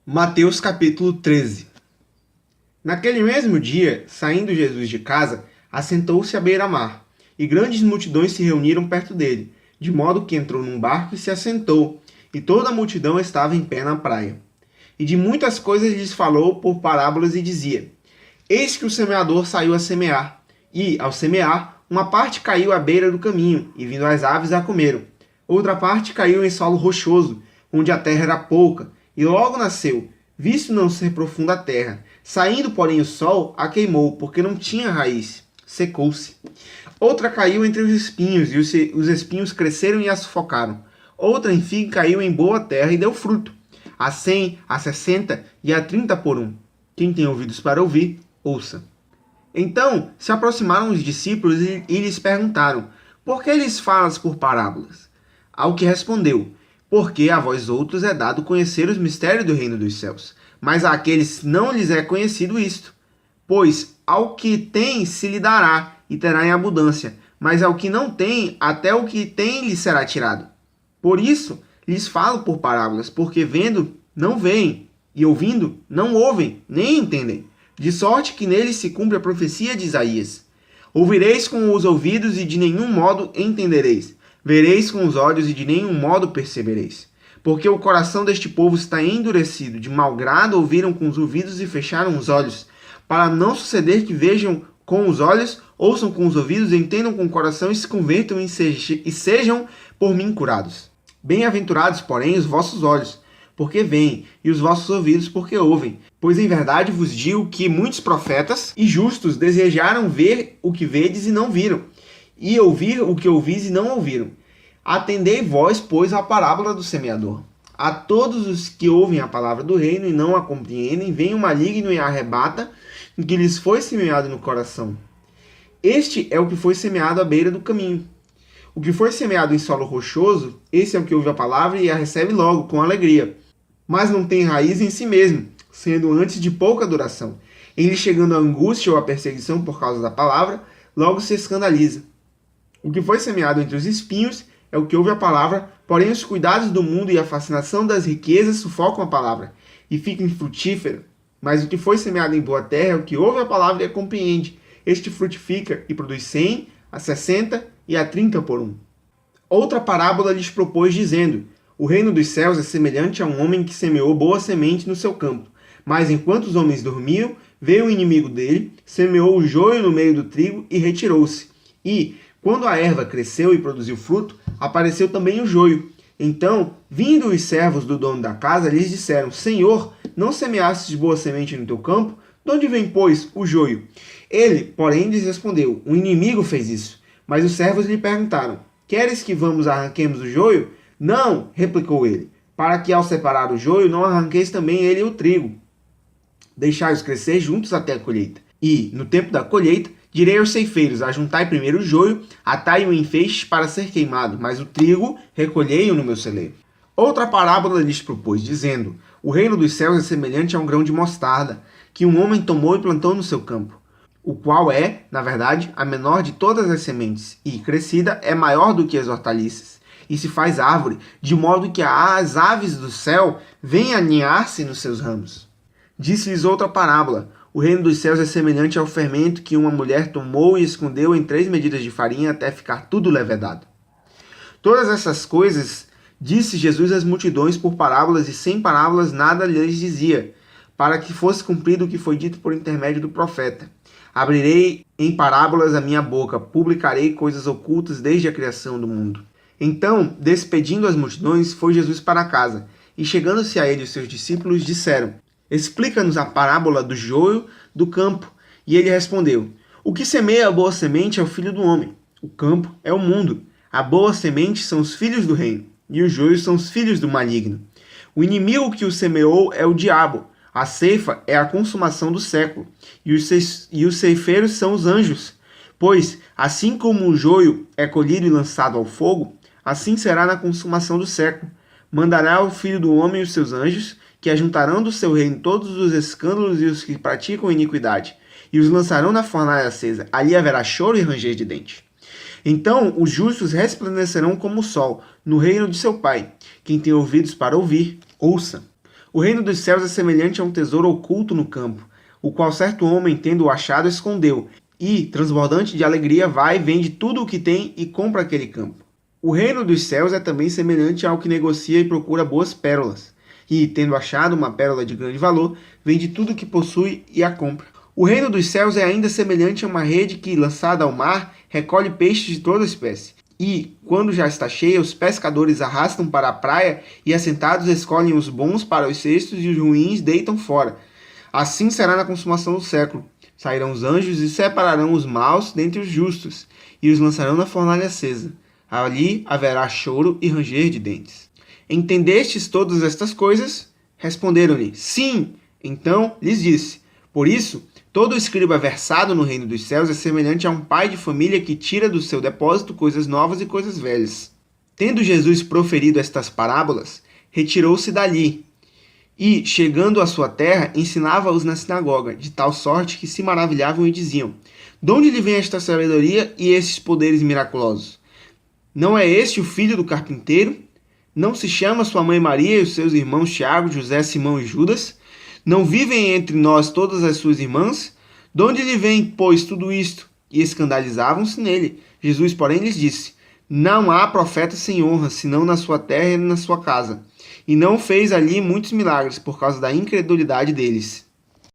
Mateus capítulo 13. Naquele mesmo dia, saindo Jesus de casa, assentou-se à beira-mar, e grandes multidões se reuniram perto dele, de modo que entrou num barco e se assentou, e toda a multidão estava em pé na praia. E de muitas coisas lhes falou por parábolas e dizia: Eis que o semeador saiu a semear, e, ao semear, uma parte caiu à beira do caminho, e vindo as aves a comeram. Outra parte caiu em solo rochoso, onde a terra era pouca, e logo nasceu, visto não ser profunda a terra. Saindo, porém, o sol, a queimou, porque não tinha raiz. Secou-se. Outra caiu entre os espinhos, e os espinhos cresceram e a sufocaram. Outra, enfim, caiu em boa terra e deu fruto, a 100, a 60 e a 30 por um. Quem tem ouvidos para ouvir, ouça. Então se aproximaram os discípulos e lhes perguntaram: Por que lhes falas por parábolas? Ao que respondeu: Porque a vós outros é dado conhecer os mistérios do reino dos céus, mas àqueles não lhes é conhecido isto. Pois ao que tem se lhe dará, e terá em abundância, mas ao que não tem, até o que tem lhe será tirado. Por isso lhes falo por parábolas, porque vendo, não veem, e ouvindo, não ouvem, nem entendem. De sorte que neles se cumpre a profecia de Isaías. Ouvireis com os ouvidos e de nenhum modo entendereis. Vereis com os olhos e de nenhum modo percebereis. Porque o coração deste povo está endurecido, de mau grado ouviram com os ouvidos e fecharam os olhos, para não suceder que vejam com os olhos, ouçam com os ouvidos, entendam com o coração e se convertam e sejam por mim curados. Bem-aventurados, porém, os vossos olhos, porque veem, e os vossos ouvidos, porque ouvem. Pois em verdade vos digo que muitos profetas e justos desejaram ver o que vedes e não viram, e ouvir o que ouvis e não ouviram. Atendei vós, pois, à parábola do semeador. A todos os que ouvem a palavra do reino e não a compreendem, vem o maligno e a arrebata o que lhes foi semeado no coração. Este é o que foi semeado à beira do caminho. O que foi semeado em solo rochoso, esse é o que ouve a palavra e a recebe logo, com alegria, mas não tem raiz em si mesmo, sendo antes de pouca duração. Em lhe chegando a angústia ou a perseguição por causa da palavra, logo se escandaliza. O que foi semeado entre os espinhos é o que ouve a palavra, porém os cuidados do mundo e a fascinação das riquezas sufocam a palavra, e fica infrutífera. Mas o que foi semeado em boa terra é o que ouve a palavra e a compreende. Este frutifica e produz 100, a 60 e a 30 por um. Outra parábola lhes propôs, dizendo: O reino dos céus é semelhante a um homem que semeou boa semente no seu campo. Mas enquanto os homens dormiam, veio o inimigo dele, semeou o joio no meio do trigo e retirou-se. E, quando a erva cresceu e produziu fruto, apareceu também o joio. Então, vindo os servos do dono da casa, lhes disseram: Senhor, não semeastes boa semente no teu campo? De onde vem, pois, o joio? Ele, porém, lhes respondeu: O inimigo fez isso. Mas os servos lhe perguntaram: Queres que vamos arranquemos o joio? Não, replicou ele, para que ao separar o joio não arranqueis também ele o trigo. Deixai-os crescer juntos até a colheita. E, no tempo da colheita, direi aos ceifeiros: Ajuntai primeiro o joio, atai-o em feixes para ser queimado, mas o trigo recolhei-o no meu celeiro. Outra parábola lhes propôs, dizendo: O reino dos céus é semelhante a um grão de mostarda, que um homem tomou e plantou no seu campo, o qual é, na verdade, a menor de todas as sementes, e, crescida, é maior do que as hortaliças, e se faz árvore, de modo que as aves do céu vêm aninhar-se nos seus ramos. Disse-lhes outra parábola: O reino dos céus é semelhante ao fermento que uma mulher tomou e escondeu em 3 medidas de farinha até ficar tudo levedado. Todas essas coisas disse Jesus às multidões por parábolas, e sem parábolas nada lhes dizia, para que fosse cumprido o que foi dito por intermédio do profeta: Abrirei em parábolas a minha boca, publicarei coisas ocultas desde a criação do mundo. Então, despedindo as multidões, foi Jesus para casa, e chegando-se a ele os seus discípulos disseram: Explica-nos a parábola do joio do campo. E ele respondeu: O que semeia a boa semente é o filho do homem. O campo é o mundo. A boa semente são os filhos do reino, e os joios são os filhos do maligno. O inimigo que o semeou é o diabo. A ceifa é a consumação do século, e os ceifeiros são os anjos. Pois, assim como o joio é colhido e lançado ao fogo, assim será na consumação do século. Mandará o Filho do Homem os seus anjos, que ajuntarão do seu reino todos os escândalos e os que praticam iniquidade, e os lançarão na fornalha acesa. Ali haverá choro e ranger de dente. Então os justos resplandecerão como o sol, no reino de seu Pai. Quem tem ouvidos para ouvir, ouça. O reino dos céus é semelhante a um tesouro oculto no campo, o qual certo homem, tendo-o achado, escondeu, e, transbordante de alegria, vai, vende tudo o que tem e compra aquele campo. O reino dos céus é também semelhante ao que negocia e procura boas pérolas, e, tendo achado uma pérola de grande valor, vende tudo o que possui e a compra. O reino dos céus é ainda semelhante a uma rede que, lançada ao mar, recolhe peixes de toda espécie. E, quando já está cheia, os pescadores arrastam para a praia e, assentados, escolhem os bons para os cestos e os ruins deitam fora. Assim será na consumação do século. Sairão os anjos e separarão os maus dentre os justos, e os lançarão na fornalha acesa. Ali haverá choro e ranger de dentes. Entendestes todas estas coisas? Responderam-lhe, sim. Então lhes disse, por isso, todo escriba versado no reino dos céus é semelhante a um pai de família que tira do seu depósito coisas novas e coisas velhas. Tendo Jesus proferido estas parábolas, retirou-se dali, e, chegando à sua terra, ensinava-os na sinagoga, de tal sorte que se maravilhavam e diziam, de onde lhe vem esta sabedoria e esses poderes miraculosos? Não é este o filho do carpinteiro? Não se chama sua mãe Maria e os seus irmãos Tiago, José, Simão e Judas? Não vivem entre nós todas as suas irmãs? De onde lhe vem, pois, tudo isto? E escandalizavam-se nele. Jesus, porém, lhes disse, não há profeta sem honra, senão na sua terra e na sua casa. E não fez ali muitos milagres, por causa da incredulidade deles.